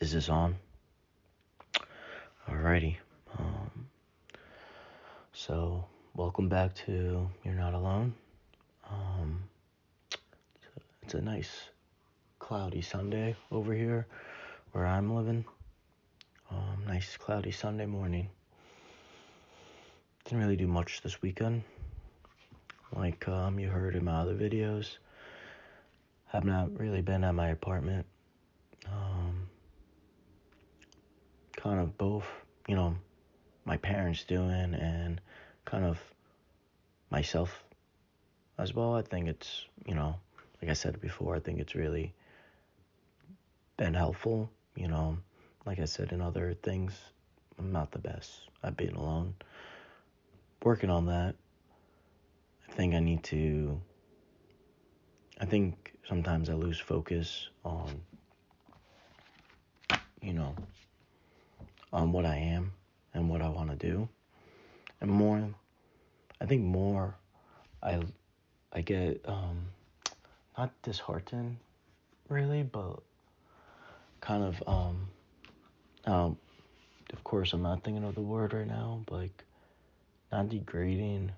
Is this on? Alrighty. Um, so, welcome back to You're Not Alone. Um, it's a nice cloudy Sunday over here where I'm living. Nice cloudy Sunday morning. Didn't really do much this weekend. Like you heard in my other videos, have not really been at my apartment. Kind of both, my parents doing and kind of myself as well. I think it's, like I said before, I think it's really been helpful. Like I said in other things, I'm not the best at being alone. Working on that. I think sometimes I lose focus on, on what I am and what I want to do. And I think more, I get, not disheartened really, but kind of, of course I'm not thinking of the word right now, but like, not degrading,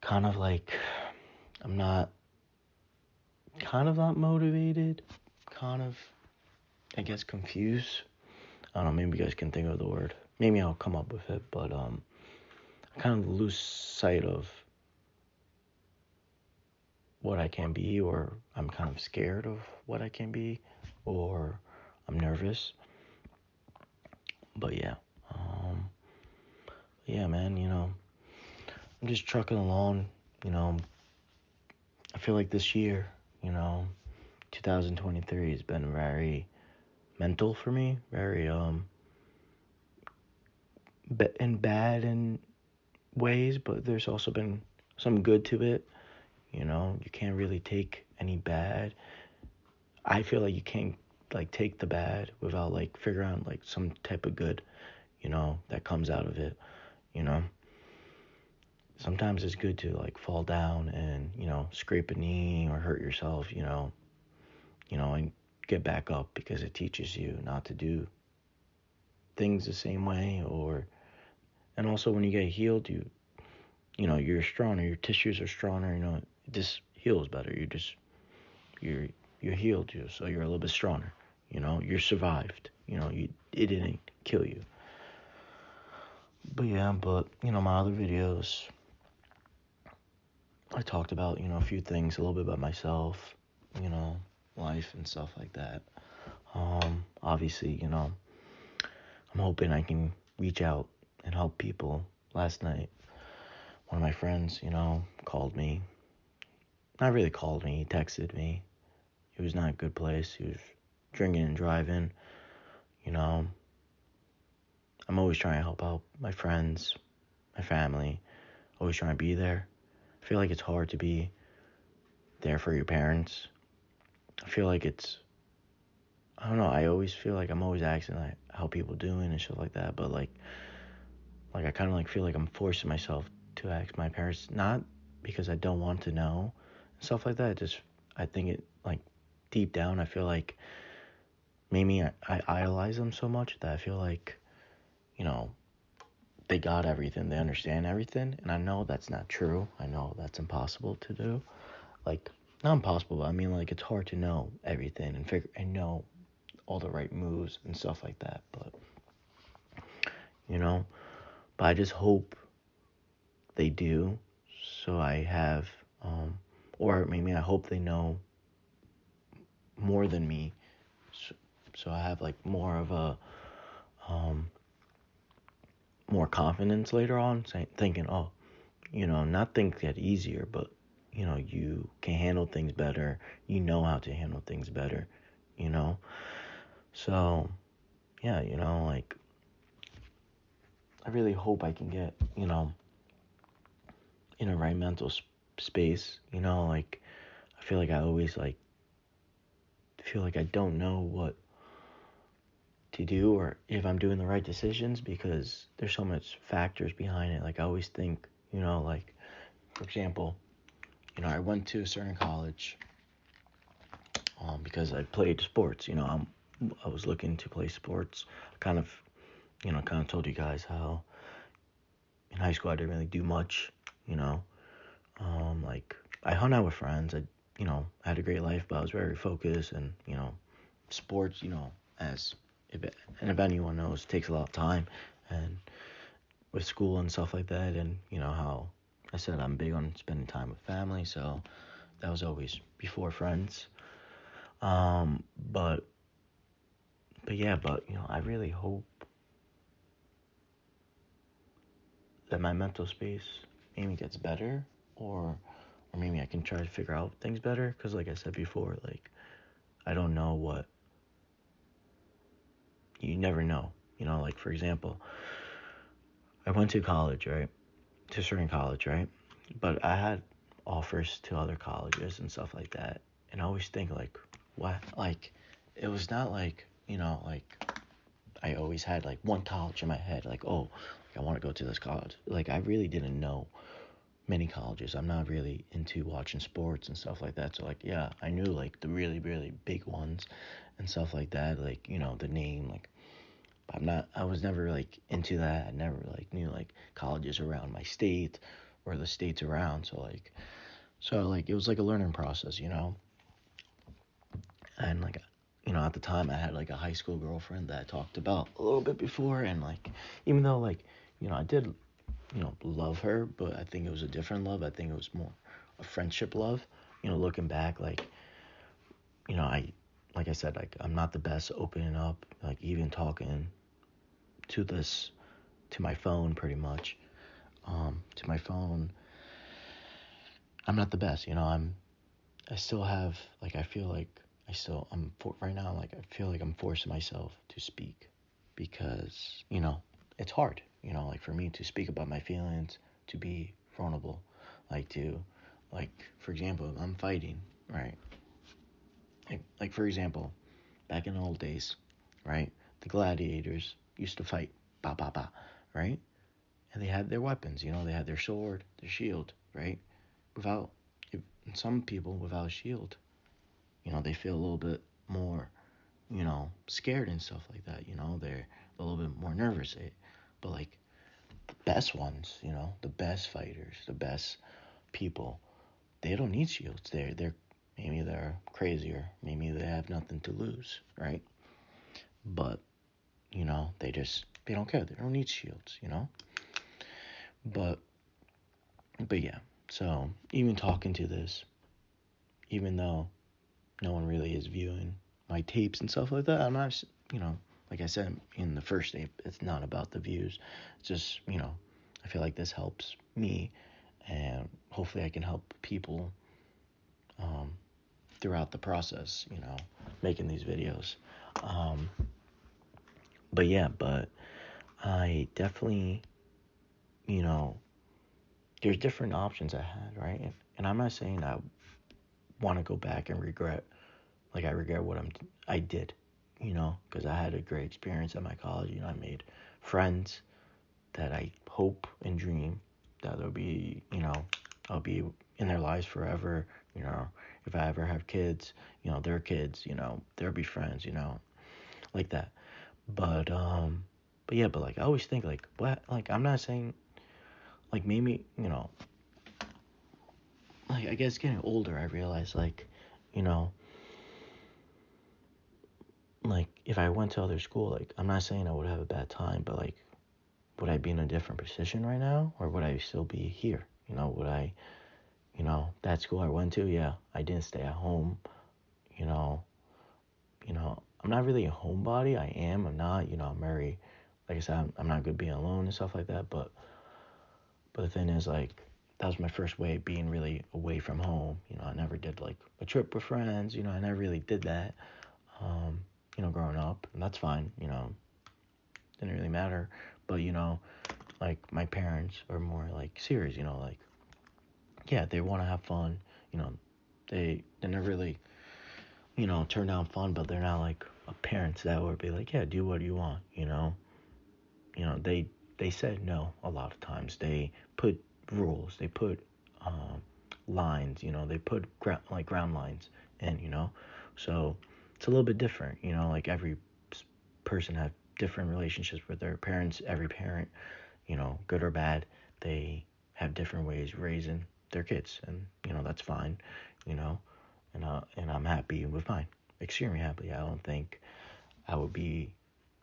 kind of like, I'm not motivated, kind of, I guess, confused. I don't know, maybe you guys can think of the word. Maybe I'll come up with it, but I kind of lose sight of what I can be, or I'm kind of scared of what I can be, or I'm nervous. But yeah, man, I'm just trucking along, I feel like this year, 2023 has been very mental for me, very bad in ways, but there's also been some good to it. You can't really take any bad. I feel like you can't like take the bad without like figuring out like some type of good, that comes out of it. You know, sometimes it's good to like fall down and scrape a knee or hurt yourself. And get back up because it teaches you not to do things the same way. And also when you get healed, you're stronger. Your tissues are stronger. It just heals better. You're healed, so you're a little bit stronger. You survived. It didn't kill you. But my other videos, I talked about, a few things, a little bit about myself, life and stuff like that. Obviously, I'm hoping I can reach out and help people. Last night, one of my friends, called me. Not really called me, he texted me. It was not a good place. He was drinking and driving. I'm always trying to help out my friends, my family, always trying to be there. I feel like it's hard to be there for your parents. I feel like I don't know, I always feel like I'm always asking like how people doing and stuff like that, but like I kind of like feel like I'm forcing myself to ask my parents, not because I don't want to know and stuff like that. I think it like deep down, I feel like maybe I idolize them so much that I feel like, they got everything, they understand everything, and I know that's not true. I know that's impossible to do. Like, not impossible, but I mean, like, it's hard to know everything and know all the right moves and stuff like that. You know, but I just hope they do. So I have, or maybe I hope they know more than me. So I have like more of a, more confidence later on, thinking, oh, not think that easier, but you can handle things better. You know how to handle things better. So yeah, like I really hope I can get in a right mental space. Like I feel like I always like feel like I don't know what to do or if I'm doing the right decisions because there's so much factors behind it. Like I always think, like for example, I went to a certain college because I played sports. I was looking to play sports. Kind of, kind of told you guys how in high school I didn't really do much, you know. Like I hung out with friends. I had a great life, but I was very focused, and sports, as if anyone knows, takes a lot of time, and with school and stuff like that, and how I said I'm big on spending time with family, so that was always before friends. Um, but yeah, but I really hope that my mental space maybe gets better, or maybe I can try to figure out things better. Cause like I said before, like I don't know what you never know. Like for example, I went to college, right? To a certain college, right? But I had offers to other colleges and stuff like that, and I always think like, what? Like, it was not like like I always had like one college in my head, like, oh, like, I want to go to this college. Like I really didn't know many colleges. I'm not really into watching sports and stuff like that. So like, yeah, I knew like the really really big ones and stuff like that. Like the name. Like I was never like into that. I never like knew like colleges around my state or the states around. So like it was like a learning process. And like at the time I had like a high school girlfriend that I talked about a little bit before, and like even though like I did love her, but I think it was a different love. I think it was more a friendship love. Looking back, like I like I said, like I'm not the best opening up, like even talking to this to my phone pretty much. To my phone, I'm not the best. I still have like I feel like right now, like I feel like I'm forcing myself to speak because it's hard. Like for me to speak about my feelings, to be vulnerable, like to like for example, I'm fighting, right? Like for example, back in the old days, right? The gladiators used to fight, ba ba ba, right? And they had their weapons, they had their sword, their shield, right? Without if, some people without a shield, they feel a little bit more, scared and stuff like that. They're a little bit more nervous. But like the best ones, the best fighters, the best people, they don't need shields. They're maybe they're crazier, maybe they have nothing to lose, right? But they don't care. They don't need shields. But yeah. So even talking to this, even though no one really is viewing my tapes and stuff like that, I'm not, like I said in the first tape, it's not about the views. It's just, I feel like this helps me, and hopefully I can help people throughout the process, making these videos. Um, but yeah, but I definitely, you know, there's different options I had, right? And I'm not saying I want to go back and regret, like I regret what I did, because I had a great experience at my college. I made friends that I hope and dream that they'll be, I'll be in their lives forever. If I ever have kids, their kids, they'll be friends, like that. But yeah, but like I always think like what, like I'm not saying like maybe, like I guess getting older I realize like, you know, like if I went to other school, like I'm not saying I would have a bad time, but like would I be in a different position right now, or would I still be here? Would I, that school I went to, yeah, I didn't stay at home. You know, I'm not really a homebody. I'm not. I'm very, like I said, I'm not good being alone and stuff like that. But the thing is, like, that was my first way of being really away from home. I never did like a trip with friends. I never really did that. Um, growing up, and that's fine. Didn't really matter. But like my parents are more like serious. Like yeah, they want to have fun. They're not really turn down fun, but they're not like a parents that would be like, yeah, do what you want. They said no a lot of times. They put rules. They put lines. They put ground lines in. So it's a little bit different, like every person have different relationships with their parents. Every parent, good or bad, they have different ways of raising their kids, and that's fine, and I'm happy with mine, extremely happy. I don't think I would be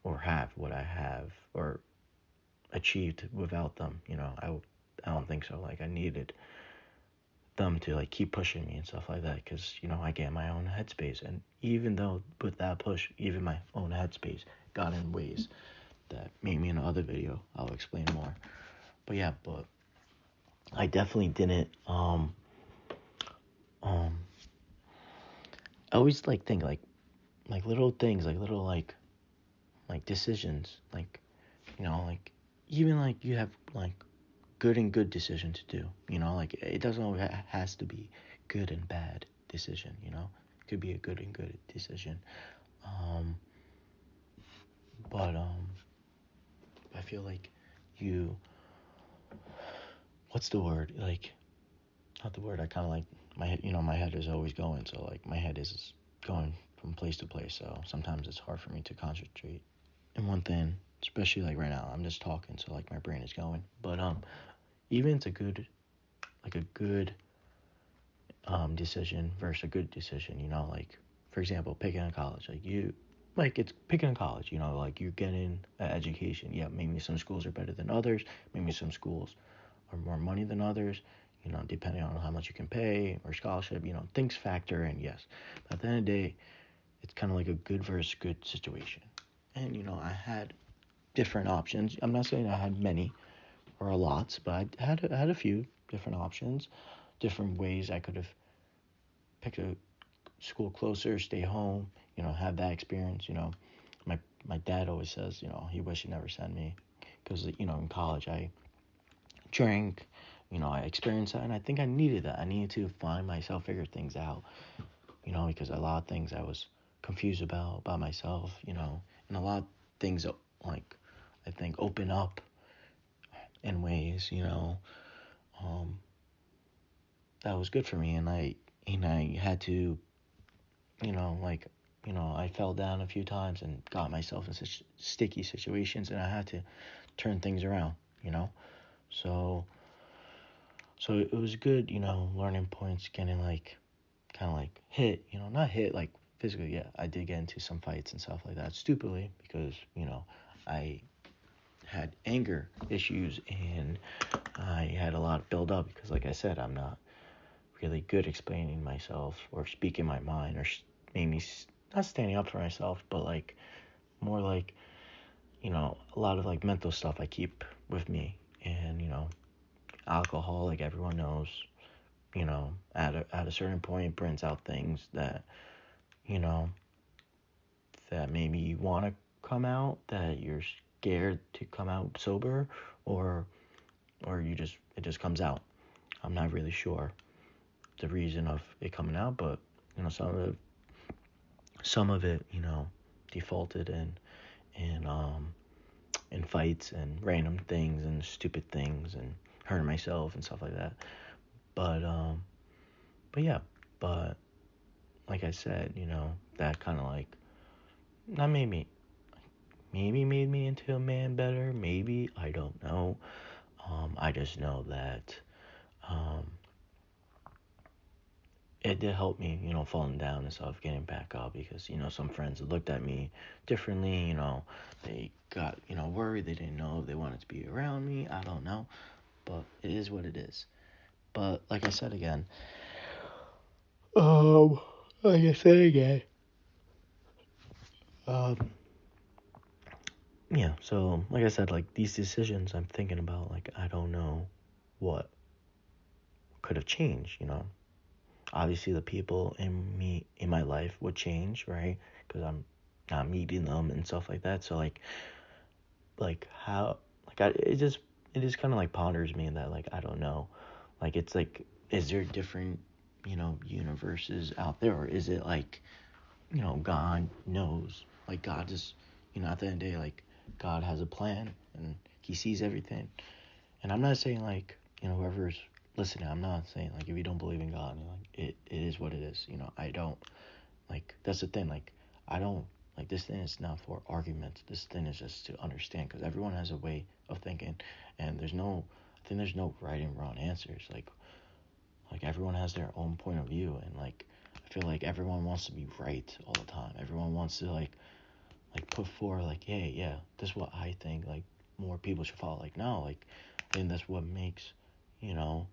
or have what I have or achieved without them. I don't think so. Like, I needed them to like keep pushing me and stuff like that, because I get my own headspace, and even though with that push, even my own headspace got in ways that maybe in another video I'll explain more. But yeah, but I definitely didn't I always like think like little things, like little like decisions, like like even like you have like good decision to do, like it doesn't always has to be good and bad decision, it could be a good and good decision. But I feel like you, what's the word, like not the word, I kind of like my head, my head is always going, so like my head is going from place to place, so sometimes it's hard for me to concentrate in one thing, especially like right now I'm just talking, so like my brain is going. But even it's a good decision versus a good decision, like for example picking a college, like it's picking a college, like you're getting an education. Yeah, maybe some schools are better than others, maybe some schools are more money than others, depending on how much you can pay or scholarship, things factor in, yes. But at the end of the day, it's kind of like a good versus good situation. And I had different options. I'm not saying I had many or a lot, but I had a few different options, different ways I could have picked a school closer, stay home, have that experience. My dad always says, he wished he never sent me, because in college I drank, I experienced that, and I think I needed that. I needed to find myself, figure things out, because a lot of things I was confused about myself, and a lot of things like I think open up in ways, that was good for me, and I had to, like, I fell down a few times and got myself in such sticky situations, and I had to turn things around, so it was good, learning points, getting like kind of like hit, not hit like physically. Yeah, I did get into some fights and stuff like that stupidly, because I had anger issues, and I had a lot build up, because like I said, I'm not really good explaining myself or speaking my mind, or maybe not standing up for myself, but like more like a lot of like mental stuff I keep with me. And alcohol, like everyone knows, at a certain point brings out things that you know that maybe you want to come out, that you're scared to come out sober, or it just comes out. I'm not really sure the reason of it coming out, but some of it defaulted in fights and random things and stupid things and hurting myself and stuff like that. But yeah, but like I said, that kind of like that maybe made me into a man better. Maybe, I don't know. I just know that it did help me, falling down and stuff, getting back up, because some friends looked at me differently. They got worried. They didn't know if they wanted to be around me. I don't know, but it is what it is. But like I said again, um, like I said again, um, yeah. So like I said, like these decisions I'm thinking about, like I don't know what could have changed. Obviously the people in my life would change, right? Because I'm not meeting them and stuff like that. So like how, like it just kind of like ponders me that like I don't know, like it's like, is there different universes out there, or is it like God knows, like God just at the end of the day, like God has a plan and he sees everything. And I'm not saying like whoever's listening, I'm not saying like if you don't believe in God, like it is what it is. I don't, like that's the thing, like I don't, like, this thing is not for arguments. This thing is just to understand, because everyone has a way of thinking, and I think there's no right and wrong answers. Like everyone has their own point of view, and like I feel like everyone wants to be right all the time. Everyone wants to like put forward like, hey, yeah, this is what I think. Like more people should follow. Like no, like I think that's what makes, you know,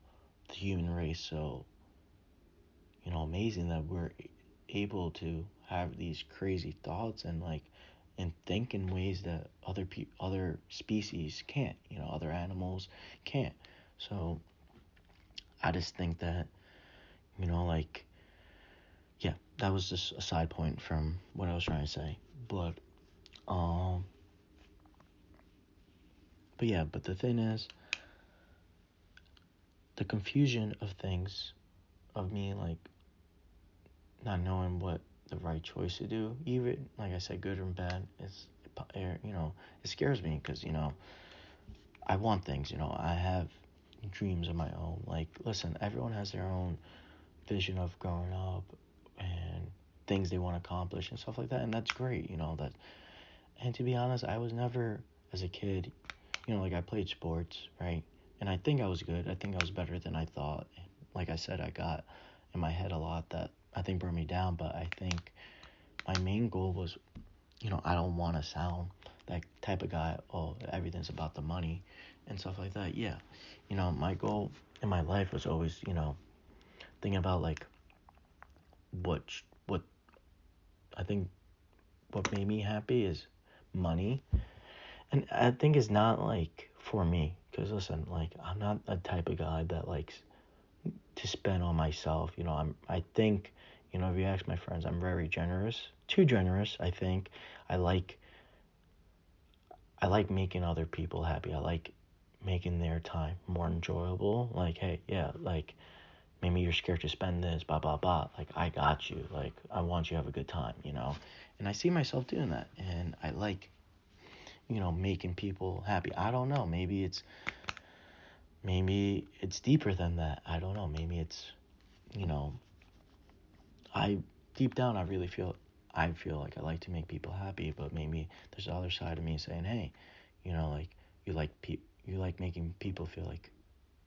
the human race so, you know, amazing, that we're able to have these crazy thoughts and like and think in ways that other species can't. You know, other animals can't. So I just think that, you know, like, yeah, that was just a side point from what I was trying to say. Um, but yeah, but the thing is, the confusion of things, of me, like, not knowing what the right choice to do, even, like I said, good or bad, you know, it scares me, because, you know, I want things, you know, I have dreams of my own. Like, listen, everyone has their own vision of growing up and things they want to accomplish and stuff like that, and that's great, you know, that. And to be honest, I was never, as a kid, you know, like I played sports, right? And I think I was good. I think I was better than I thought. Like I said, I got in my head a lot that I think brought me down. But I think my main goal was, you know, I don't want to sound that type of guy. Oh, everything's about the money and stuff like that. Yeah. You know, my goal in my life was always, you know, thinking about like what I think what made me happy is money. And I think it's not like for me, because listen, like I'm not a type of guy that likes to spend on myself. You know, I think, you know, if you ask my friends, I'm very generous, too generous. I think I like I like making other people happy. I like making their time more enjoyable. Like, hey, yeah, like maybe you're scared to spend this, blah blah blah. Like I got you. Like I want you to have a good time, you know. And I see myself doing that, and I like, you know, making people happy. I don't know. Maybe it's deeper than that. I don't know. Maybe it's, you know, I deep down I feel like I like to make people happy, but maybe there's the other side of me saying, hey, you know, like you like making people feel like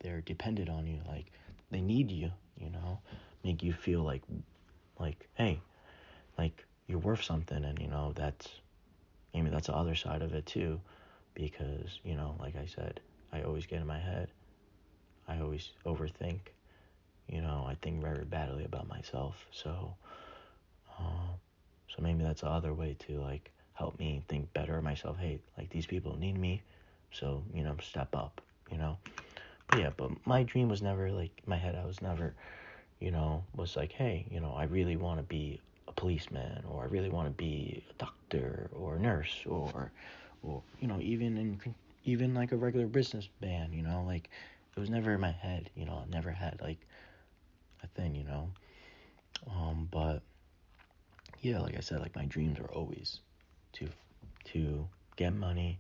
they're dependent on you, like they need you, you know, make you feel like hey, like you're worth something, and you know maybe that's the other side of it too, because you know, like I said, I always get in my head. I always overthink. You know, I think very badly about myself. Uh, so maybe that's the other way to like help me think better of myself. Hey, like these people need me, so you know, step up. You know, but yeah, but my dream was never like in my head. I was never, you know, was like, hey, you know, I really want to be a policeman, or I really want to be a doctor or a nurse, or you know, even like a regular businessman. You know, like it was never in my head. You know, I never had like a thing. You know, but yeah, like I said, like my dreams are always to get money,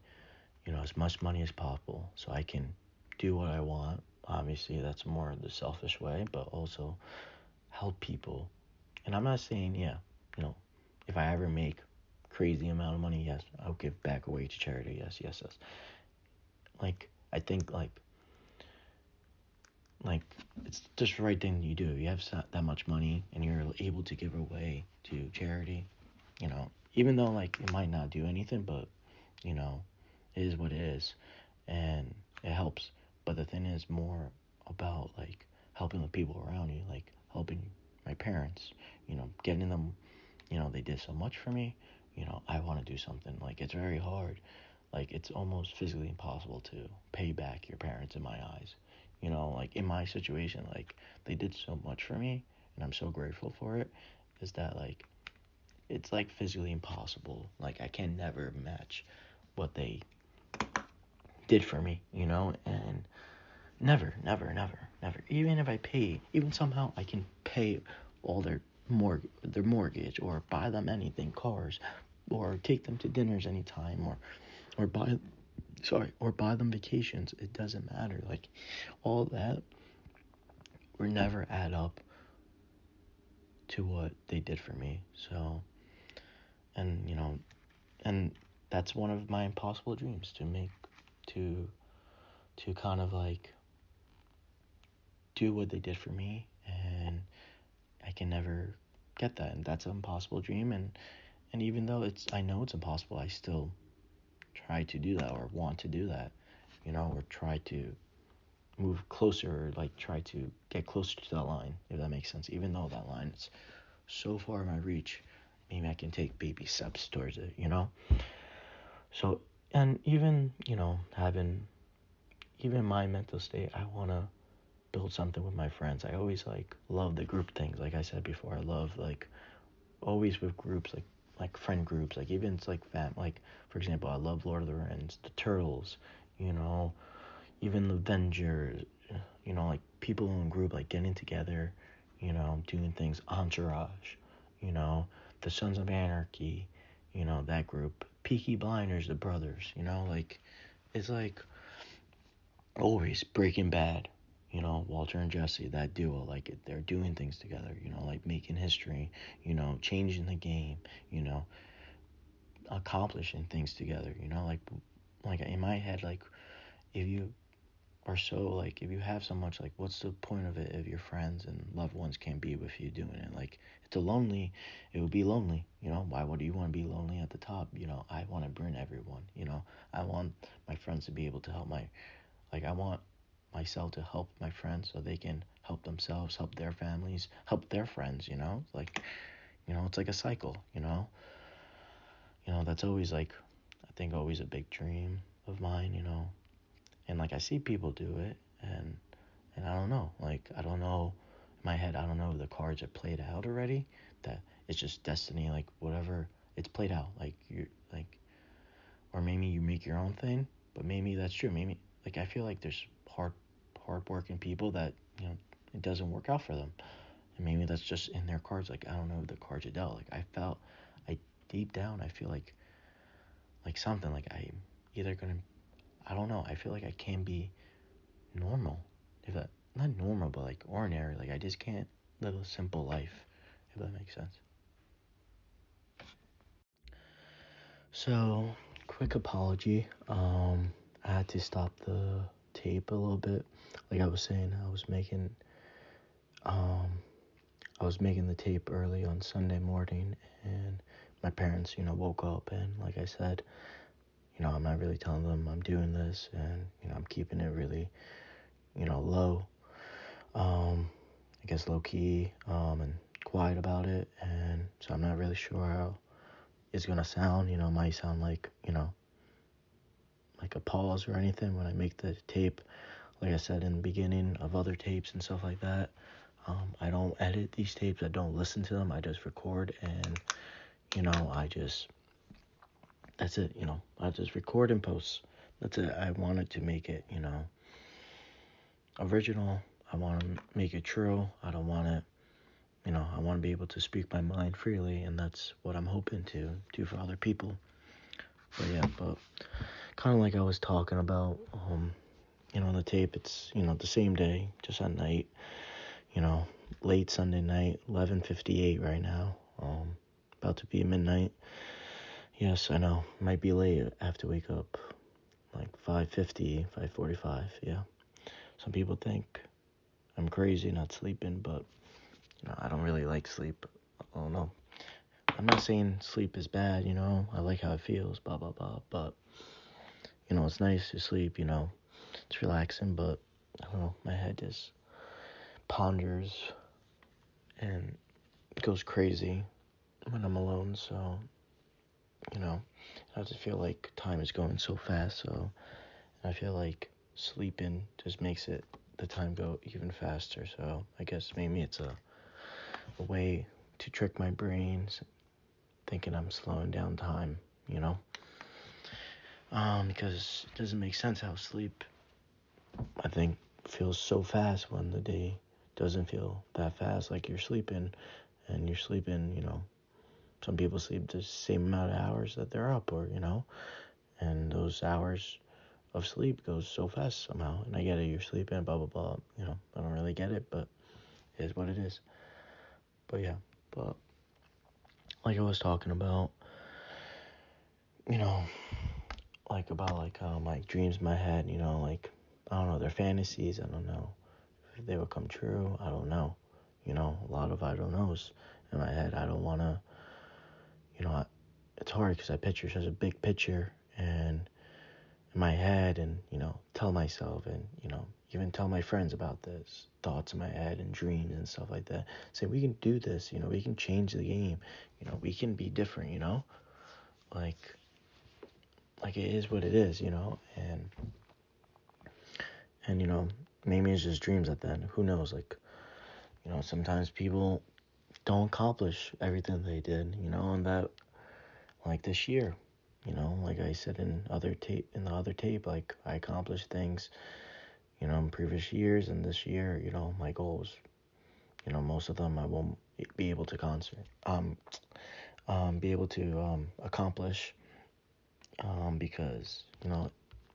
you know, as much money as possible, so I can do what I want. Obviously, that's more the selfish way, but also help people. And I'm not saying, yeah, you know, if I ever make crazy amount of money, yes, I'll give back away to charity. Yes, yes, yes. Like I think like it's just the right thing you do. You have that much money and you're able to give away to charity, you know, even though like it might not do anything, but you know, it is what it is, and it helps. But the thing is more about like helping the people around you, like helping my parents, you know, getting them, you know, they did so much for me, you know, I want to do something. Like it's very hard, like it's almost physically impossible to pay back your parents in my eyes, you know, like in my situation, like they did so much for me and I'm so grateful for it, is that like it's like physically impossible. Like I can never match what they did for me, you know, and never, never, never, never. Even if I pay, even somehow I can pay all their mortgage, or buy them anything, cars, or take them to dinners anytime, or buy them vacations. It doesn't matter. Like all that will never add up to what they did for me. So And, and that's one of my impossible dreams, to kind of like do what they did for me, and I can never get that, and that's an impossible dream. And even though I know it's impossible, I still try to do that, or want to do that, or try to move closer, or like try to get closer to that line, if that makes sense. Even though that line is so far in my reach, maybe I can take baby steps towards it, So, and even, having, even my mental state, I want to build something with my friends. I always like love the group things. Like I said before, I love like always with groups, like friend groups, like even it's like like for example, I love Lord of the Rings, the Turtles, even the Avengers, like people in a group, like getting together, doing things, Entourage, you know, the Sons of Anarchy, that group, Peaky Blinders, the brothers, like it's like always Breaking Bad, Walter and Jesse, that duo, like they're doing things together, like making history, changing the game, you know, accomplishing things together, like in my head, like if you are so like if you have so much, like what's the point of it if your friends and loved ones can't be with you doing it? Like it would be lonely, why would you want to be lonely at the top? I want to bring everyone, I want my friends to be able to help I want myself to help my friends so they can help themselves, help their families, help their friends, like, it's like a cycle, that's always like, I think always a big dream of mine, and like I see people do it, and I don't know, like, I don't know, in my head, I don't know if the cards are played out already, that it's just destiny, like whatever, it's played out, like or maybe you make your own thing, but maybe that's true, maybe, like, I feel like there's hard-working people that, it doesn't work out for them, and maybe that's just in their cards, like, I don't know if the cards are dealt, like, deep down, I feel like something, like, I'm either gonna, I don't know, I feel like I can be normal, if that, not normal, but like ordinary, like I just can't live a simple life, if that makes sense. So, quick apology, I had to stop the tape a little bit, like I was saying, um, I was making the tape early on Sunday morning, and my parents, woke up, and like I said, I'm not really telling them I'm doing this, and, I'm keeping it really, low, I guess low key, and quiet about it, and so I'm not really sure how it's gonna sound, it might sound like, like a pause or anything when I make the tape, like I said in the beginning of other tapes and stuff like that. I don't edit these tapes, I don't listen to them, I just record, and, that's it, I just record and post, that's it. I wanted to make it, original, I want to make it true, I don't want it, I want to be able to speak my mind freely, and that's what I'm hoping to do for other people. But yeah, but kind of like I was talking about, the tape, it's, the same day, just at night, you know, late Sunday night, 11:58 right now, about to be midnight. Yes, I know, might be late, I have to wake up like 5:50, 5:45, yeah. Some people think I'm crazy not sleeping, but, I don't really like sleep. I don't know. I'm not saying sleep is bad, I like how it feels, blah, blah, blah, but, it's nice to sleep, it's relaxing, but, I don't know, my head just ponders and goes crazy when I'm alone, so, I just feel like time is going so fast, so, I feel like sleeping just makes the time go even faster, so, I guess maybe it's a way to trick my brains, thinking I'm slowing down time, because it doesn't make sense how sleep, I think, feels so fast when the day doesn't feel that fast. Like you're sleeping, and you're sleeping, some people sleep the same amount of hours that they're up, or, and those hours of sleep goes so fast somehow. And I get it, you're sleeping, blah, blah, blah, I don't really get it, but it is what it is. But yeah, but like I was talking about, you know, like about like my dreams in my head, like I don't know, they're fantasies. I don't know if they will come true. I don't know. A lot of I don't knows in my head. I don't want to, it's hard because I picture such a big picture and in my head and, tell myself and, even tell my friends about this, thoughts in my head and dreams and stuff like that. Say, we can do this, we can change the game, we can be different, like, it is what it is, and maybe it's just dreams at the end. Who knows? Like, sometimes people don't accomplish everything they did, and that, like this year, like I said in the other tape, like I accomplished things, in previous years, and this year, my goals, most of them I won't be able to be able to accomplish, because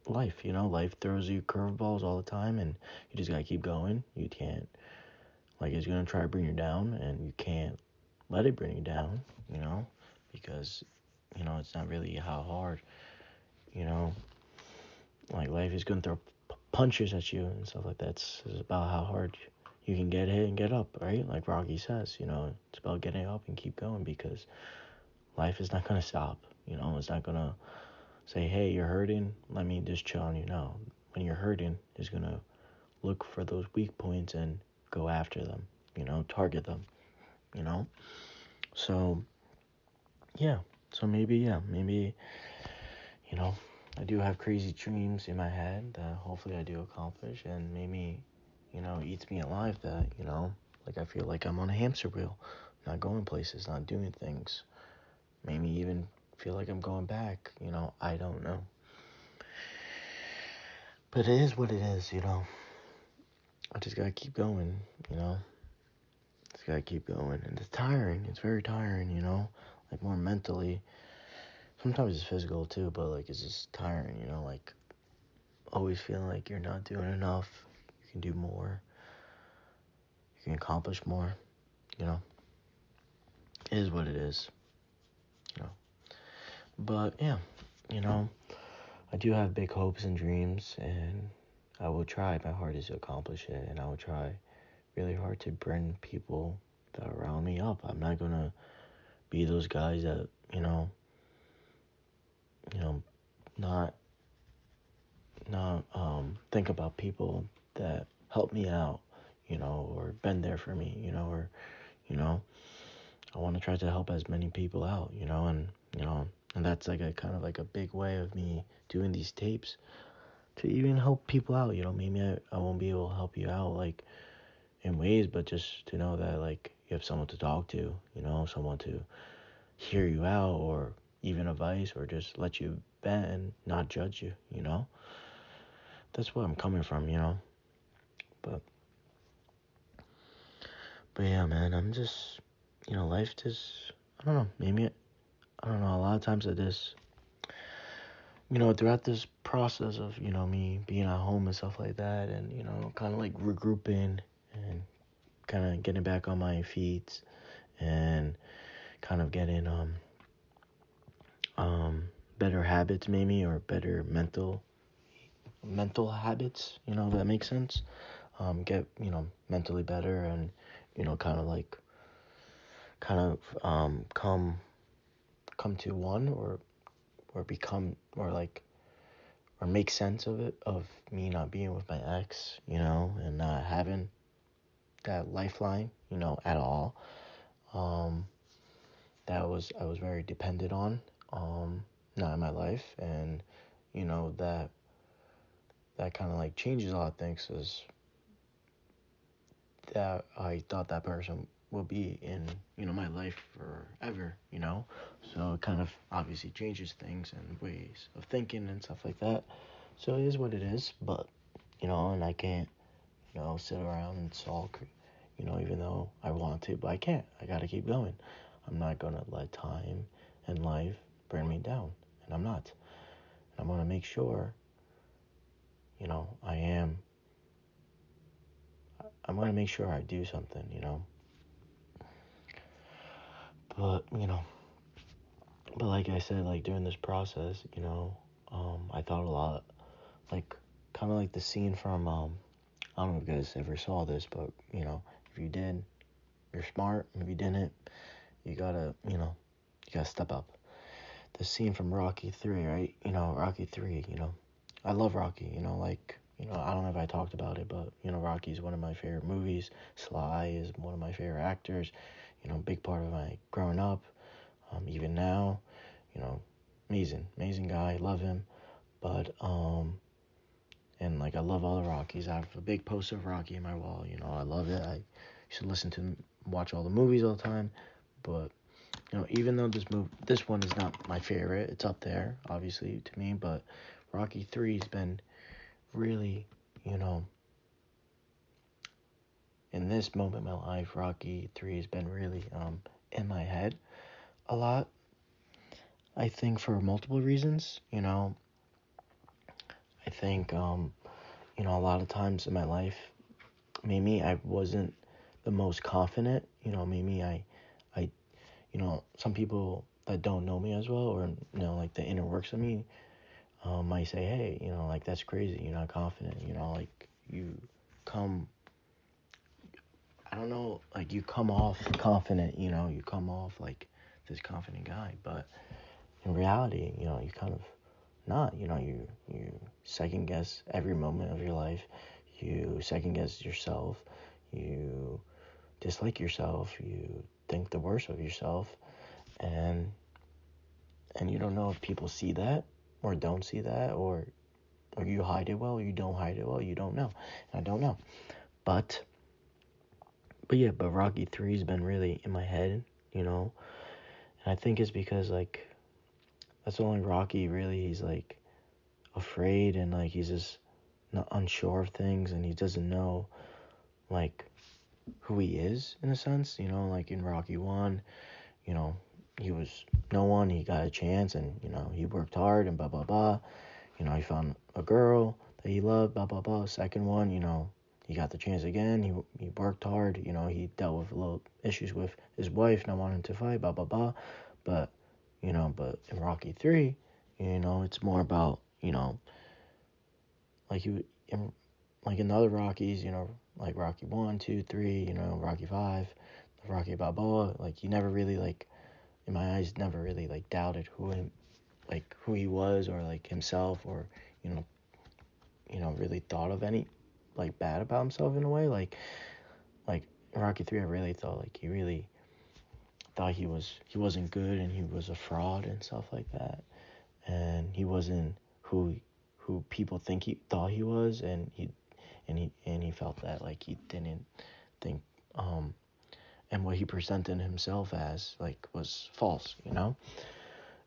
life throws you curveballs all the time, and you just gotta keep going. You can't, like, it's gonna try to bring you down, and you can't let it bring you down, because it's not really how hard, you know, like life is gonna throw punches at you and stuff like that. It's about how hard you can get hit and get up, right? Like Rocky says, it's about getting up and keep going, because life is not gonna stop. It's not gonna say, hey, you're hurting, let me just chill on you. No, when you're hurting, it's gonna look for those weak points and go after them, target them, so yeah, maybe, I do have crazy dreams in my head that hopefully I do accomplish, and maybe, eats me alive that, like I feel like I'm on a hamster wheel, not going places, not doing things, maybe even feel like I'm going back, I don't know. But it is what it is, I just gotta keep going, just gotta keep going, and it's tiring, it's very tiring, like more mentally, sometimes it's physical too, but like it's just tiring, like always feeling like you're not doing enough, you can do more, you can accomplish more, it is what it is, but yeah, I do have big hopes and dreams, and I will try my hardest to accomplish it, and I will try really hard to bring people that are around me up. I'm not gonna be those guys that, not think about people that help me out, or been there for me, or, I want to try to help as many people out, and that's like a kind of like a big way of me doing these tapes, to even help people out, maybe I won't be able to help you out, like, in ways, but just to know that, like, you have someone to talk to, someone to hear you out, or even advice, or just let you vent and not judge you, that's where I'm coming from, but yeah, man, I'm just, life just, I don't know, maybe, I don't know, a lot of times I just, throughout this process of, me being at home and stuff like that, and, kind of like regrouping and kind of getting back on my feet, and kind of getting, better habits maybe, or better mental habits, if that makes sense, get, mentally better, and, kind of like, come to one, or become, or like, or make sense of it, of me not being with my ex, and not having that lifeline, at all, that I was very dependent on, not in my life, and, that kind of like changes a lot of things, is that I thought that person will be in, my life forever, so it kind of obviously changes things and ways of thinking and stuff like that, so it is what it is, but, and I can't, sit around and sulk, even though I want to, but I can't, I gotta keep going, I'm not gonna let time and life bring me down, and I'm not, I'm gonna make sure, I'm gonna make sure I do something, but, But like I said, like during this process, I thought a lot, like kind of like the scene from I don't know if you guys ever saw this, but if you did, you're smart. If you didn't, you gotta you gotta step up. The scene from Rocky 3, right? Rocky 3. I love Rocky. I don't know if I talked about it, but Rocky is one of my favorite movies. Sly is one of my favorite actors. Big part of my growing up. Even now, you know, amazing guy, love him. But and like I love all the Rockies. I have a big poster of Rocky in my wall. I love it. I should watch all the movies all the time. But even though this one is not my favorite, it's up there obviously to me. But Rocky 3's been really, in this moment in my life, Rocky 3 has been really in my head a lot. I think for multiple reasons. I think a lot of times in my life, maybe I wasn't the most confident. Maybe I some people that don't know me as well, or like the inner works of me, might say, hey, like that's crazy. You're not confident. Like you come. I don't know, like you come off confident. You come off like this confident guy, but in reality, you kind of not. You second guess every moment of your life. You second guess yourself. You dislike yourself. You think the worst of yourself, and you don't know if people see that or don't see that, or you hide it well or you don't hide it well. You don't know. And I don't know. But yeah, but Rocky 3's been really in my head, and I think it's because like that's the only Rocky really. He's like afraid, and like he's just not unsure of things, and he doesn't know like who he is in a sense. Like in Rocky 1, he was no one. He got a chance, and he worked hard and blah blah blah. He found a girl that he loved, blah blah blah. Second one, he got the chance again. He worked hard. He dealt with a little issues with his wife, not wanting to fight, blah blah blah. But but in Rocky 3, it's more about like like in the other Rockies, like Rocky 1, 2, 3, Rocky 5, Rocky Balboa. Like he never really like in my eyes never really like doubted who he was, or like himself, or really thought of any like bad about himself in a way. Like in Rocky 3, I really thought like he really thought he wasn't good, and he was a fraud and stuff like that, and he wasn't who people thought he was, and he felt that like he didn't think and what he presented himself as like was false,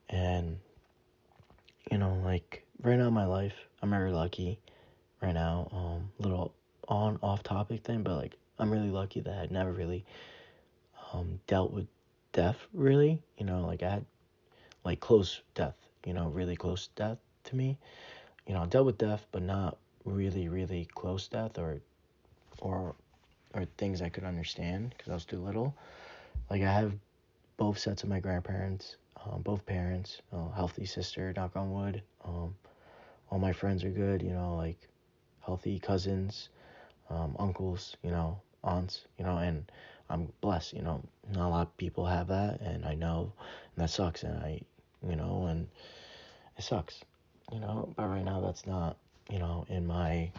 and like right now in my life, I'm very lucky right now. Little on off topic thing, but like I'm really lucky that I never really dealt with death really. Like I had like close death, really close death to me. I dealt with death, but not really close death, or things I could understand because I was too little. Like I have both sets of my grandparents, both parents, healthy sister, knock on wood. All my friends are good, like healthy cousins, uncles, aunts, and I'm blessed, not a lot of people have that, and I know, and that sucks, and and it sucks, but right now that's not, in my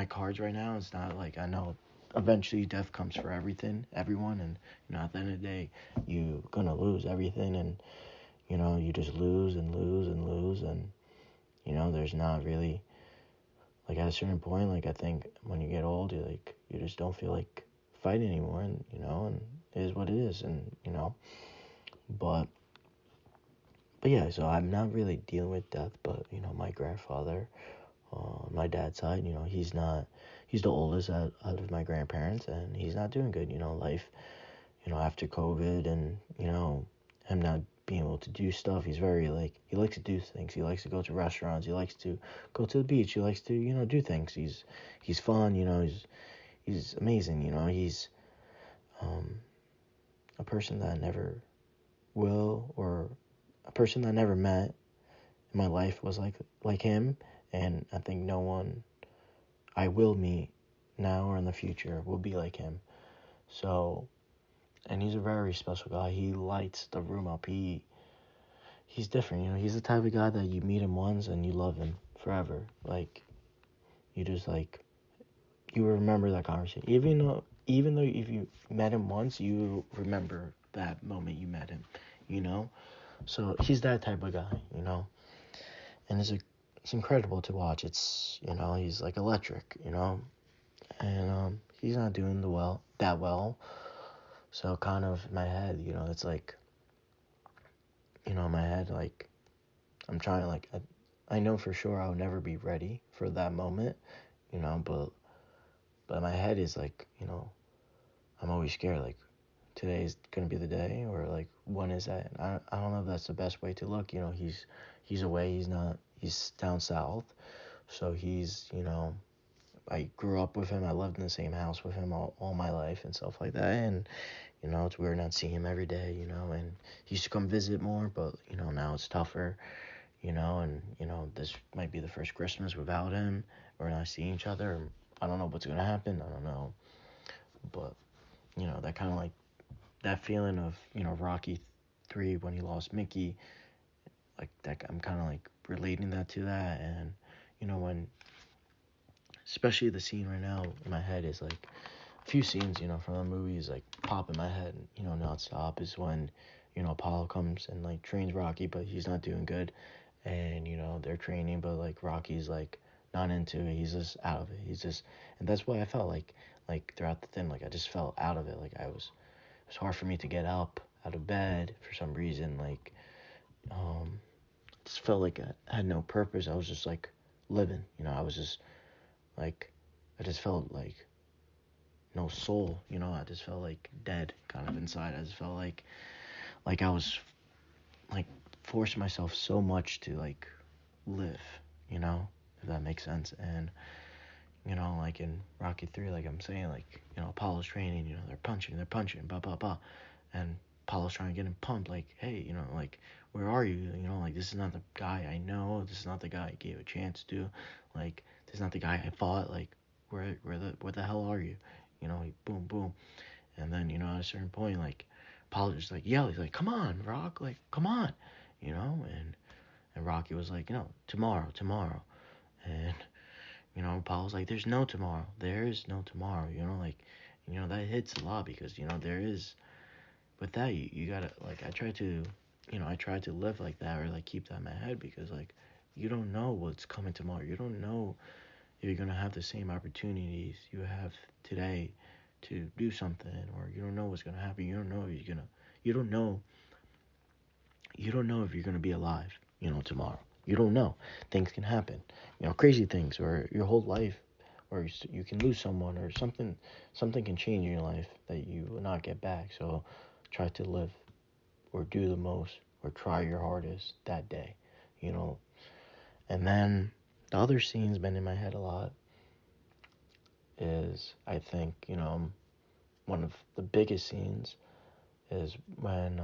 cards right now. It's not like I know eventually death comes for everyone, and at the end of the day, you're gonna lose everything, and you just lose and lose and lose, and there's not really like at a certain point, like I think when you get old, you just don't feel like fighting anymore, and and it is what it is, and but yeah, so I'm not really dealing with death, but my grandfather, my dad's side, he's the oldest out of my grandparents, and he's not doing good, life, after COVID, and him not being able to do stuff. He's very like, he likes to do things. He likes to go to restaurants. He likes to go to the beach. He likes to, do things. He's fun, he's amazing, he's a person that never will, or a person that I never met in my life was like him, and I think no one I will meet now or in the future will be like him. So, and he's a very special guy. He lights the room up. He's different, you know. He's the type of guy that you meet him once and you love him forever. Like, you just like, you remember that conversation. Even though if you met him once, you remember that moment you met him, you know. So he's that type of guy, you know. And it's incredible to watch. It's, you know, he's like electric, you know. And he's not doing that well. So kind of in my head, you know, it's like, you know, in my head, like, I'm trying, like, I know for sure I'll never be ready for that moment, you know, but my head is like, you know, I'm always scared, like, today's gonna be the day, or like, when is that? And I don't know if that's the best way to look, you know. He's away, he's down south, so he's, you know, I grew up with him, I lived in the same house with him all my life and stuff like that, and, you know, it's weird not seeing him every day, you know, and he used to come visit more, but, you know, now it's tougher, you know, and, you know, this might be the first Christmas without him, or not seeing each other. I don't know what's gonna happen, I don't know, but, you know, that kind of like, that feeling of, you know, Rocky 3 when he lost Mickey, like, that, I'm kind of like relating that to that, and, you know, when, especially the scene right now in my head is like, a few scenes, you know, from the movies, like, pop in my head, you know, nonstop, is when, you know, Apollo comes and, like, trains Rocky, but he's not doing good, and, you know, they're training, but, like, Rocky's, like, not into it, he's just out of it, and that's why I felt like, throughout the thing, like, I just felt out of it, like, it was hard for me to get up out of bed for some reason, like, just felt like I had no purpose, I was just, like, living, you know, I was just, like, I just felt like no soul, you know, I just felt like dead kind of inside. I just felt like I was like forcing myself so much to like live, you know, if that makes sense. And, you know, like in Rocky 3, like I'm saying, like, you know, Apollo's training, you know, they're punching, blah, blah, blah. And Apollo's trying to get him pumped, like, hey, you know, like, where are you? You know, like, this is not the guy I know. This is not the guy I gave a chance to. Like, this is not the guy I fought. Like, where the hell are you? You know, like, boom, boom. And then, you know, at a certain point, like, Apollo just, like, yelled. He's like, come on, Rock. Like, come on. You know, and Rocky was like, no, tomorrow. And, you know, Apollo's like, there's no tomorrow. There is no tomorrow. You know, like, you know, that hits a lot because, you know, there is, with that, you gotta, like, I try to live like that, or, like, keep that in my head, because, like, you don't know what's coming tomorrow. You don't know if you're gonna have the same opportunities you have today to do something, or you don't know what's gonna happen. You don't know if you're gonna be alive, you know, tomorrow. You don't know. Things can happen, you know, crazy things, or your whole life, or you can lose someone, or something can change in your life that you will not get back. So try to live, or do the most, or try your hardest that day, you know. And then the other scene's been in my head a lot is, I think, you know, one of the biggest scenes is when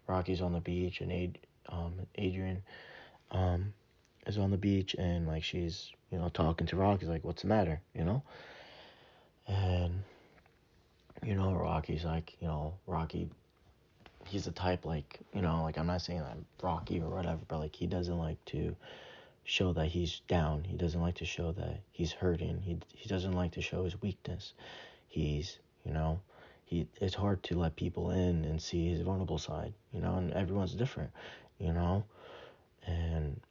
Rocky's on the beach, and Adrian is on the beach, and, like, she's, you know, talking to Rocky, like, what's the matter, you know? And, you know, Rocky's like, you know, Rocky, he's the type, like, you know, like, I'm not saying I'm Rocky or whatever, but, like, he doesn't like to show that he's down. He doesn't like to show that he's hurting. He doesn't like to show his weakness. He's, you know, it's hard to let people in and see his vulnerable side, you know, and everyone's different, you know, and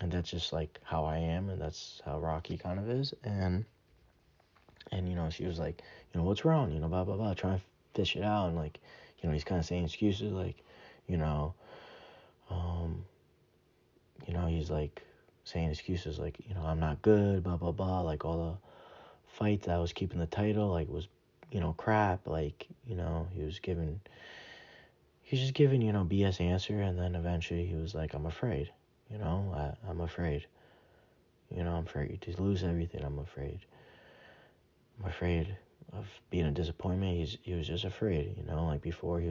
that's just, like, how I am, and that's how Rocky kind of is, and you know, she was like, you know, what's wrong, you know, blah, blah, blah, trying to fish it out, and, like, you know, he's kind of saying excuses, like, you know, he's, like, saying excuses, like, you know, I'm not good, blah, blah, blah, like, all the fights that was keeping the title, like, was, you know, crap, like, you know, he was just giving, you know, BS answer, and then eventually he was like, I'm afraid, you know, I'm afraid, you know, I'm afraid to lose everything, I'm afraid of being a disappointment. He was just afraid, you know, like, before he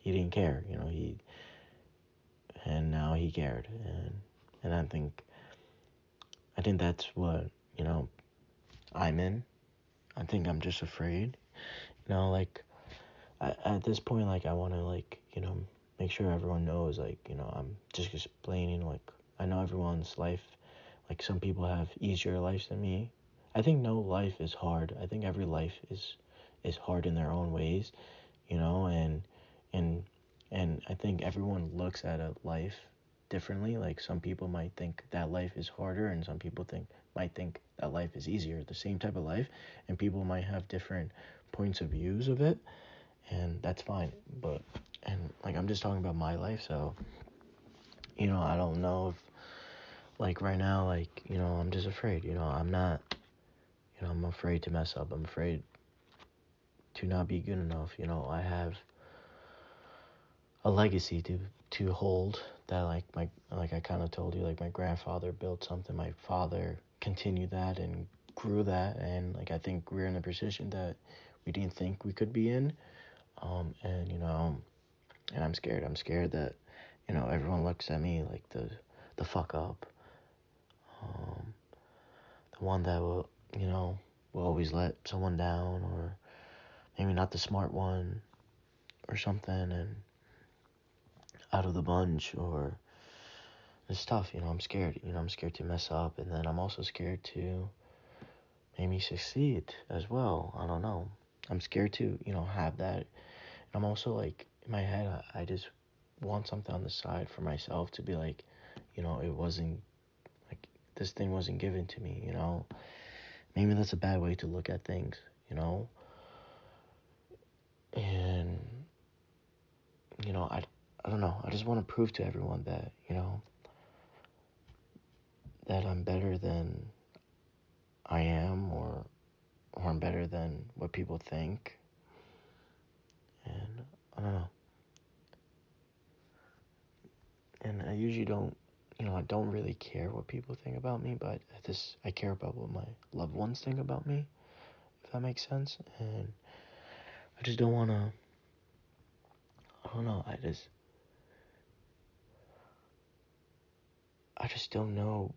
didn't care, you know, he cared, and I think that's what, I'm in. I think I'm just afraid, like at this point, like I want to, like, make sure everyone knows, like, I'm just explaining, like, I know everyone's life, like some people have easier lives than me. I think no life is hard. I think every life is hard in their own ways, and and I think everyone looks at a life differently. Like some people might think that life is harder, and some people might think that life is easier. The same type of life, and people might have different points of views of it, and that's fine. But and like I'm just talking about my life, so I don't know if, like, right now, like, I'm just afraid. I'm not. I'm afraid to mess up. I'm afraid to not be good enough. I have a legacy to hold, that, like I kind of told you, like my grandfather built something, my father continued that and grew that, and like I think we're in a position that we didn't think we could be in, and and I'm scared. I'm scared that everyone looks at me like the fuck up, um, the one that will always let someone down, or maybe not the smart one or something, and out of the bunch, or it's tough. I'm scared. I'm scared to mess up, and then I'm also scared to maybe succeed as well. I don't know. I'm scared to have that. And I'm also, like, in my head, I just want something on the side for myself to be like, it wasn't, like, this thing wasn't given to me. Maybe that's a bad way to look at things. And I don't know. I just want to prove to everyone that that I'm better than I am, or I'm better than what people think. And I don't know. And I usually don't, I don't really care what people think about me, but I care about what my loved ones think about me, if that makes sense. And I just don't want to, I don't know, I just don't know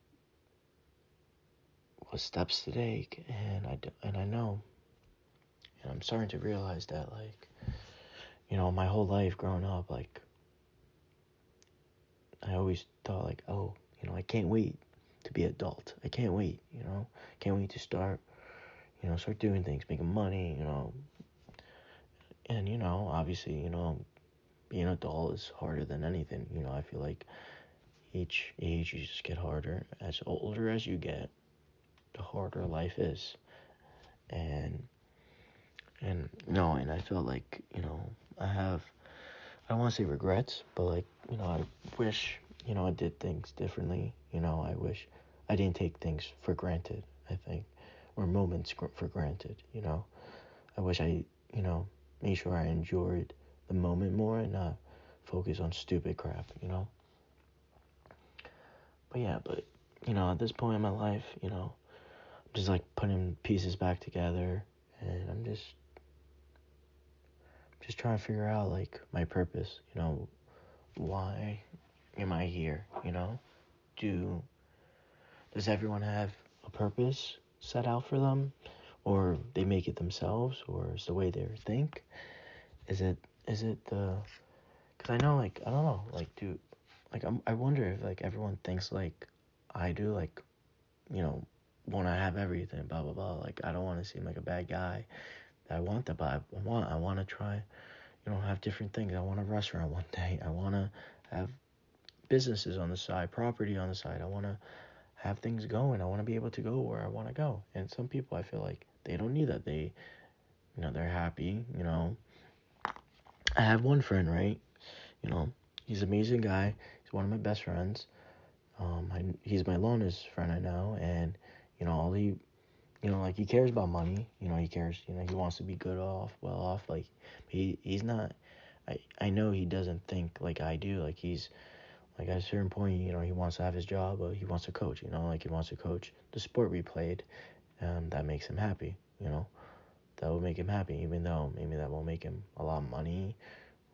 what steps to take, and I know, and I'm starting to realize that, like, my whole life growing up, like, I always thought, like, oh, I can't wait to be adult. I can't wait, can't wait to start doing things, making money, and, obviously, being an adult is harder than anything. I feel like each age you just get harder. As older as you get, the harder life is. And and I feel like, I don't want to say regrets, but, like, I wish, I did things differently. I wish I didn't take things for granted, I think, or moments for granted. I wish I, made sure I enjoyed the moment more and not focus on stupid crap. But yeah, at this point in my life, I'm just, like, putting pieces back together, and I'm just trying to figure out, like, my purpose. Why am I here? Does everyone have a purpose set out for them, or they make it themselves, or is the way they think? Is it the? Because I know, like, I don't know, like, like, I wonder if, like, everyone thinks like I do, like, want to have everything, blah blah blah. Like, I don't want to seem like a bad guy. I want that, but I want to try, have different things. I want a restaurant one day. I want to have businesses on the side, property on the side. I want to have things going. I want to be able to go where I want to go. And some people, I feel like they don't need that. They, they're happy. I have one friend, right? He's an amazing guy. He's one of my best friends. He's my longest friend I know, and all he, like, he cares about money. He cares. He wants to be well off. Like, he's not. I know he doesn't think like I do. Like, he's, like, at a certain point, he wants to have his job, but he wants to coach. Like, he wants to coach the sport we played. That makes him happy. That will make him happy, even though maybe that won't make him a lot of money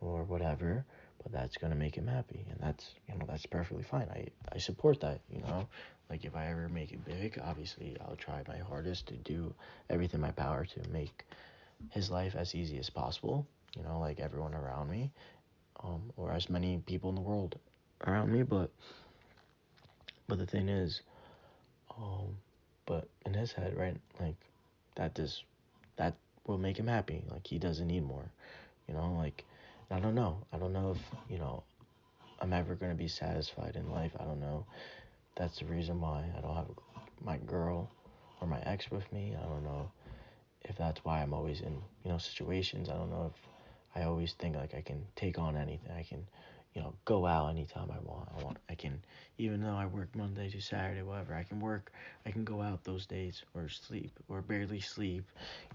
or whatever. but that's gonna make him happy, and that's perfectly fine. I support that, like if I ever make it big, obviously I'll try my hardest to do everything in my power to make his life as easy as possible, like everyone around me, or as many people in the world around me. But the thing is, but in his head, right, like that will make him happy. Like he doesn't need more, like I don't know if I'm ever gonna be satisfied in life. I don't know. That's the reason why I don't have my girl or my ex with me. I don't know if that's why I'm always in situations. I don't know if I always think like I can take on anything. I can go out anytime I want. I can, even though I work Monday to Saturday, whatever, I can go out those days or sleep or barely sleep,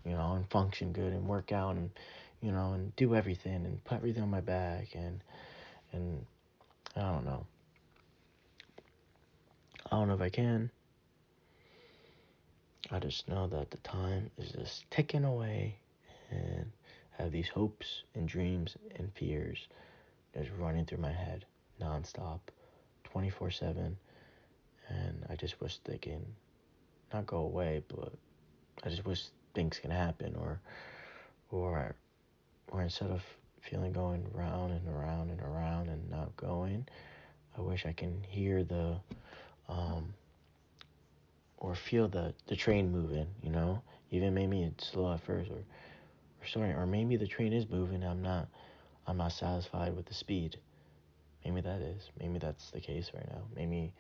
and function good and work out and and do everything and put everything on my back and I don't know. I don't know if I can. I just know that the time is just ticking away, and I have these hopes and dreams and fears just running through my head nonstop, 24/7, and I just wish they can not go away, but I just wish things can happen, or instead of feeling going round and around and around and not going, I wish I can hear or feel the train moving, even maybe it's slow at first, or maybe the train is moving. I'm not satisfied with the speed. Maybe that's the case right now. Maybe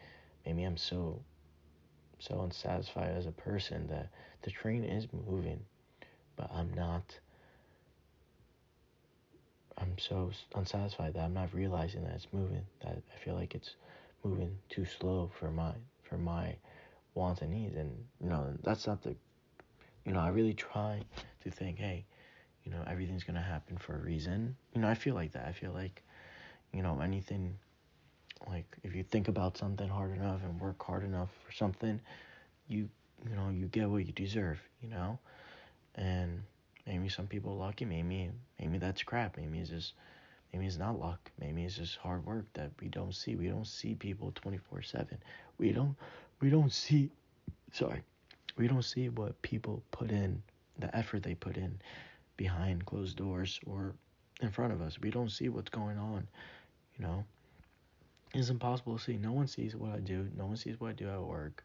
I'm so unsatisfied as a person that the train is moving, but I'm so unsatisfied that I'm not realizing that it's moving. That I feel like it's moving too slow for my wants and needs, and that's not the. I really try to think, hey, everything's gonna happen for a reason. I feel like that. I feel like, anything, like if you think about something hard enough and work hard enough for something, you you get what you deserve, and maybe some people are lucky, maybe that's crap, maybe it's not luck, maybe it's just hard work that we don't see people 24/7. we don't we don't see sorry we don't see what people put in, the effort they put in behind closed doors or in front of us. We don't see what's going on, you know it's impossible to see. No one sees what I do. No one sees what I do at work.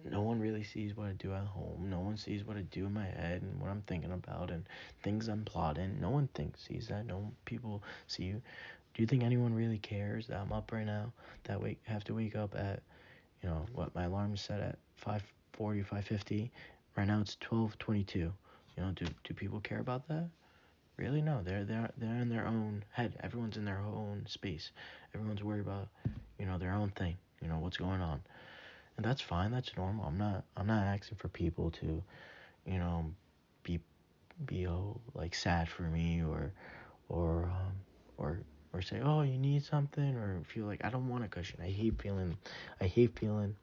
No one really sees what I do at home. No one sees what I do in my head and what I'm thinking about and things I'm plotting. No one sees that. No people see you. Do you think anyone really cares that I'm up right now? That have to wake up at, what my alarm is set at 5:40, 5:50. Right now it's 12:22. Do people care about that? Really? No. They're in their own head. Everyone's in their own space. Everyone's worried about, their own thing. What's going on. And that's fine. That's normal. I'm not asking for people to, you know, be like sad for me or or or say, oh, you need something, or feel like I don't want a cushion. I hate feeling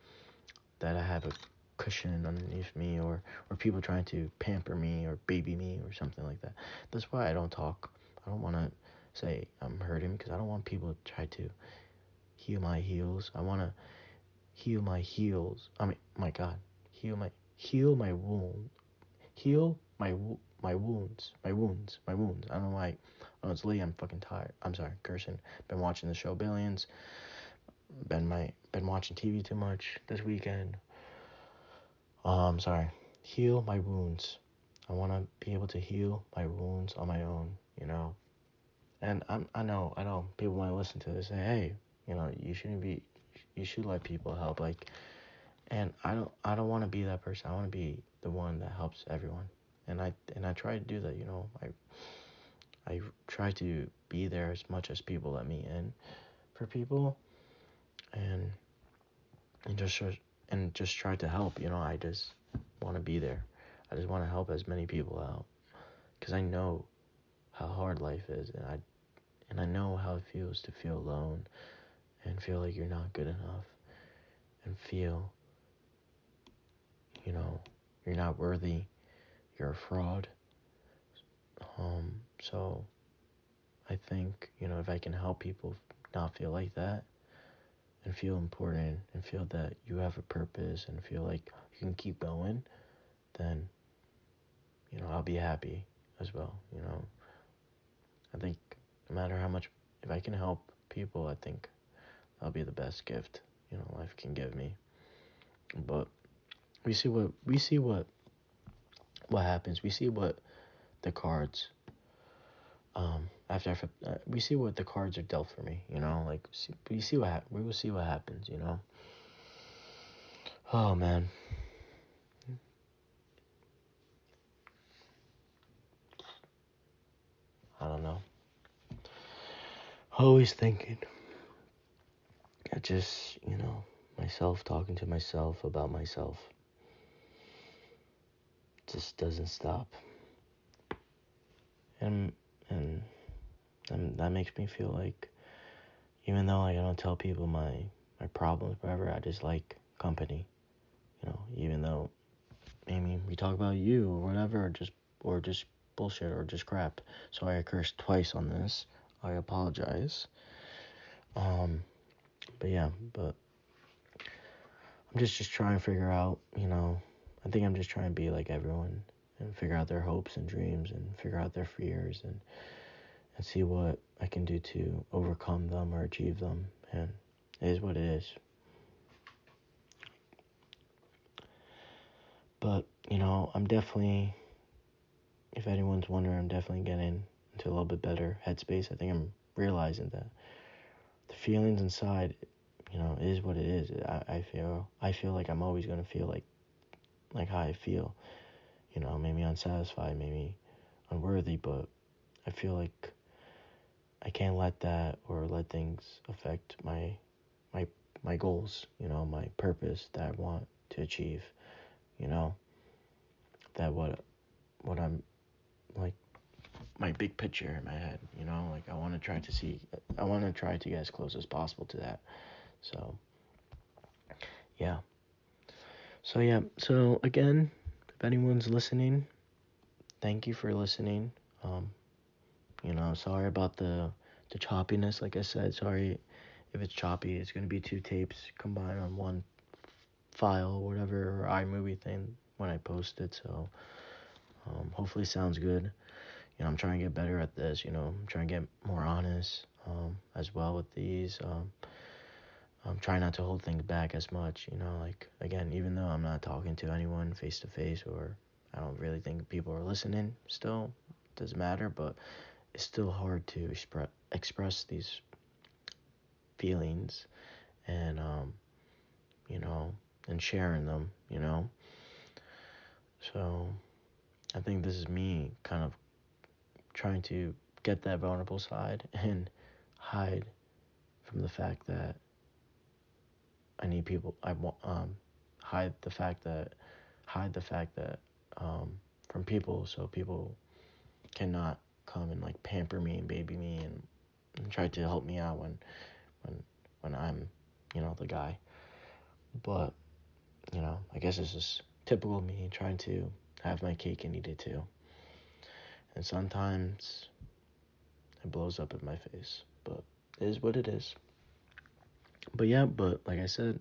that I have a cushion underneath me, or people trying to pamper me or baby me or something like that. That's why I don't talk. I don't want to say I'm hurting, because I don't want people to try to heal my heels. I want to heal my heels. I mean, my God, heal my wound, heal my wounds, my wounds. I don't know why. Oh, it's late. I'm fucking tired. I'm sorry, cursing. Been watching the show Billions. Been watching TV too much this weekend. Sorry. Heal my wounds. I want to be able to heal my wounds on my own. And I know people might listen to this and say, hey, you should let people help. Like, and I don't want to be that person. I want to be the one that helps everyone. And I try to do that. I try to be there as much as people let me in for people, and just try to help. I just want to be there. I just want to help as many people out, because I know how hard life is, and I know how it feels to feel alone and feel like you're not good enough and feel, you're not worthy, you're a fraud. So I think, if I can help people not feel like that and feel important and feel that you have a purpose and feel like you can keep going, then, I'll be happy as well. I think no matter how much, if I can help people, I think that'll be the best gift, life can give me. But we see what happens. We see what the cards we see what the cards are dealt for me, like we will see what happens. Oh man. I don't know. Always thinking. I just, myself talking to myself about myself just doesn't stop. And and that makes me feel like, even though I don't tell people my problems, whatever, I just like company. Even though maybe we talk about you or whatever, or just bullshit or just crap. Sorry I cursed twice on this. I apologize. But yeah, but I'm just trying to figure out, I think I'm just trying to be like everyone and figure out their hopes and dreams and figure out their fears and see what I can do to overcome them or achieve them. And it is what it is. But, I'm definitely, if anyone's wondering, I'm definitely getting into a little bit better headspace. I think I'm realizing that the feelings inside, it is what it is. I feel like I'm always gonna feel like how I feel. Maybe unsatisfied, maybe unworthy, but I feel like I can't let that or let things affect my goals, my purpose that I want to achieve, that what I'm like, my big picture in my head, like I want to try to get as close as possible to that. So, yeah. So again, if anyone's listening, thank you for listening. Sorry about the choppiness. Like I said, sorry if it's choppy. It's gonna be 2 tapes combined on one file, or whatever, or iMovie thing when I post it. So hopefully it sounds good. I'm trying to get better at this. I'm trying to get more honest as well with these. I'm trying not to hold things back as much. Like, again, even though I'm not talking to anyone face to face, or I don't really think people are listening. Still, doesn't matter, but it's still hard to express these feelings and and sharing them. So I think this is me kind of trying to get that vulnerable side and hide from the fact that I need people. I want hide the fact that from people, so people cannot come and like pamper me and baby me and try to help me out when when I'm the guy. But I guess it's just typical me trying to have my cake and eat it too. And sometimes it blows up in my face, but it is what it is. But yeah, but like I said,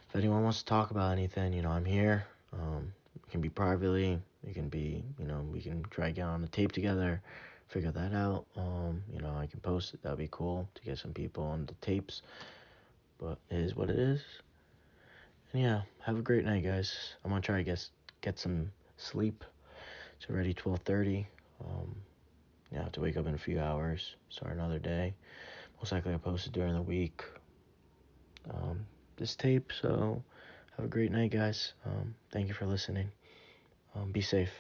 if anyone wants to talk about anything, I'm here. It can be privately. It can be, we can try to get on the tape together, figure that out. I can post it. That'd be cool to get some people on the tapes. But it is what it is. And yeah, have a great night, guys. I'm gonna try to get some sleep. It's already 12:30. I have to wake up in a few hours. Start another day. Most likely I'll post it during the week. This tape. So have a great night, guys. Thank you for listening. Be safe.